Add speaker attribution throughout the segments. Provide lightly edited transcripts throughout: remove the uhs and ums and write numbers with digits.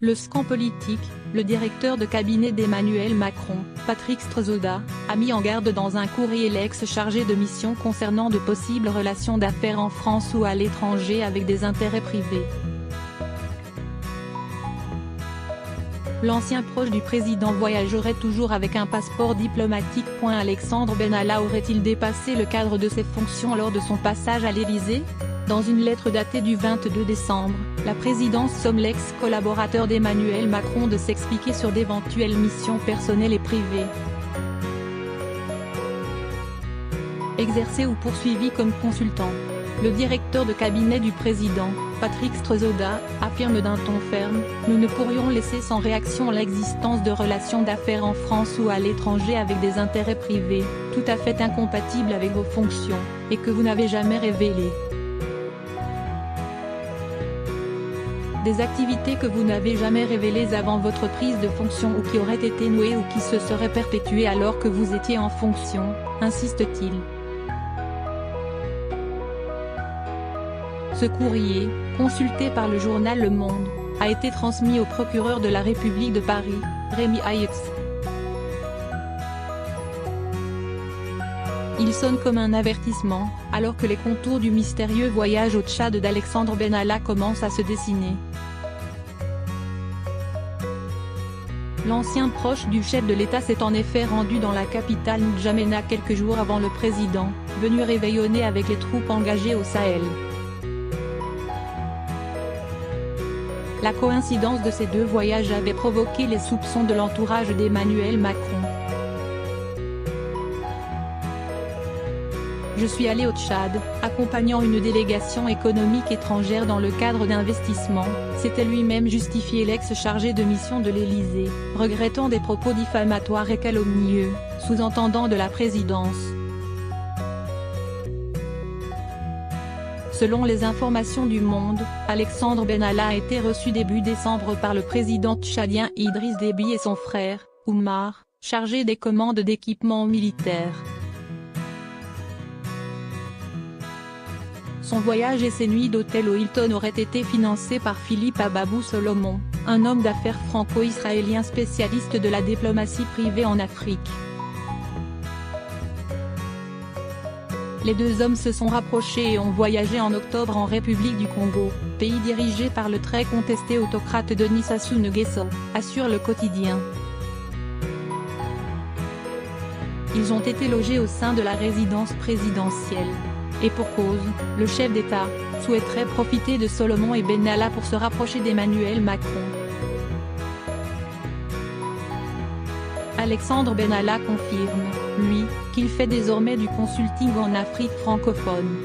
Speaker 1: Le scan politique, le directeur de cabinet d'Emmanuel Macron, Patrick Strozoda, a mis en garde dans un courrier l'ex-chargé de mission concernant de possibles relations d'affaires en France ou à l'étranger avec des intérêts privés. L'ancien proche du président voyagerait toujours avec un passeport diplomatique. Alexandre Benalla aurait-il dépassé le cadre de ses fonctions lors de son passage à l'Élysée ? Dans une lettre datée du 22 décembre, la présidence somme l'ex-collaborateur d'Emmanuel Macron de s'expliquer sur d'éventuelles missions personnelles et privées exercées ou poursuivies comme consultant. Le directeur de cabinet du président, Patrick Strozoda, affirme d'un ton ferme « Nous ne pourrions laisser sans réaction l'existence de relations d'affaires en France ou à l'étranger avec des intérêts privés, tout à fait incompatibles avec vos fonctions, et que vous n'avez jamais révélées. Des activités que vous n'avez jamais révélées avant votre prise de fonction ou qui auraient été nouées ou qui se seraient perpétuées alors que vous étiez en fonction », insiste-t-il. Ce courrier, consulté par le journal Le Monde, a été transmis au procureur de la République de Paris, Rémi Hayx. Il sonne comme un avertissement, alors que les contours du mystérieux voyage au Tchad d'Alexandre Benalla commencent à se dessiner. L'ancien proche du chef de l'État s'est en effet rendu dans la capitale N'Djamena quelques jours avant le président, venu réveillonner avec les troupes engagées au Sahel. La coïncidence de ces deux voyages avait provoqué les soupçons de l'entourage d'Emmanuel Macron. Je suis allé au Tchad, accompagnant une délégation économique étrangère dans le cadre d'investissements, s'était lui-même justifié l'ex-chargé de mission de l'Élysée, regrettant des propos diffamatoires et calomnieux, sous-entendant de la présidence. Selon les informations du Monde, Alexandre Benalla a été reçu début décembre par le président tchadien Idriss Déby et son frère, Oumar, chargé des commandes d'équipements militaires. Son voyage et ses nuits d'hôtel au Hilton auraient été financés par Philippe Ababou Solomon, un homme d'affaires franco-israélien spécialiste de la diplomatie privée en Afrique. Les deux hommes se sont rapprochés et ont voyagé en octobre en République du Congo, pays dirigé par le très contesté autocrate Denis Sassou Nguesso, assure le quotidien. Ils ont été logés au sein de la résidence présidentielle. Et pour cause, le chef d'État souhaiterait profiter de Solomon et Benalla pour se rapprocher d'Emmanuel Macron. Alexandre Benalla confirme, lui, qu'il fait désormais du consulting en Afrique francophone.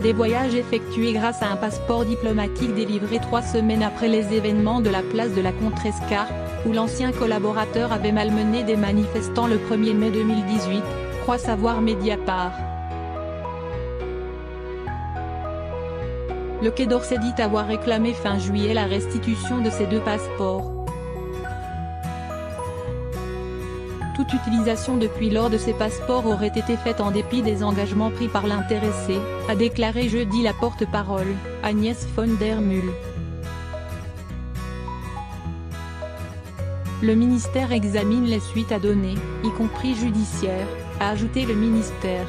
Speaker 1: Des voyages effectués grâce à un passeport diplomatique délivré 3 semaines après les événements de la place de la Contrescarpe, où l'ancien collaborateur avait malmené des manifestants le 1er mai 2018, croit savoir Mediapart. Le Quai d'Orsay dit avoir réclamé fin juillet la restitution de ces 2 passeports. Toute utilisation depuis lors de ces passeports aurait été faite en dépit des engagements pris par l'intéressé, a déclaré jeudi la porte-parole, Agnès von der Mühle. Le ministère examine les suites à donner, y compris judiciaires, a ajouté le ministère.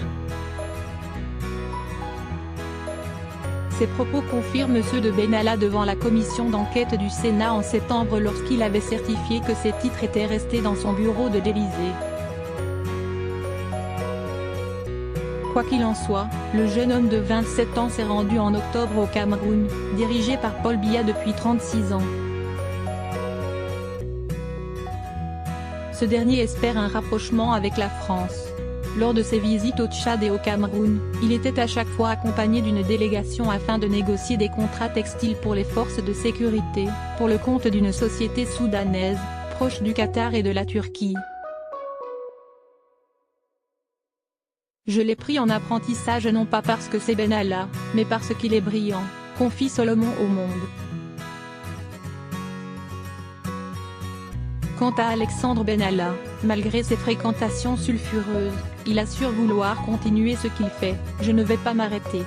Speaker 1: Ces propos confirment ceux de Benalla devant la commission d'enquête du Sénat en septembre lorsqu'il avait certifié que ses titres étaient restés dans son bureau de l'Élysée. Quoi qu'il en soit, le jeune homme de 27 ans s'est rendu en octobre au Cameroun, dirigé par Paul Biya depuis 36 ans. Ce dernier espère un rapprochement avec la France. Lors de ses visites au Tchad et au Cameroun, il était à chaque fois accompagné d'une délégation afin de négocier des contrats textiles pour les forces de sécurité, pour le compte d'une société soudanaise, proche du Qatar et de la Turquie. Je l'ai pris en apprentissage non pas parce que c'est Benalla, mais parce qu'il est brillant, confie Solomon au Monde. Quant à Alexandre Benalla, malgré ses fréquentations sulfureuses, il assure vouloir continuer ce qu'il fait, je ne vais pas m'arrêter.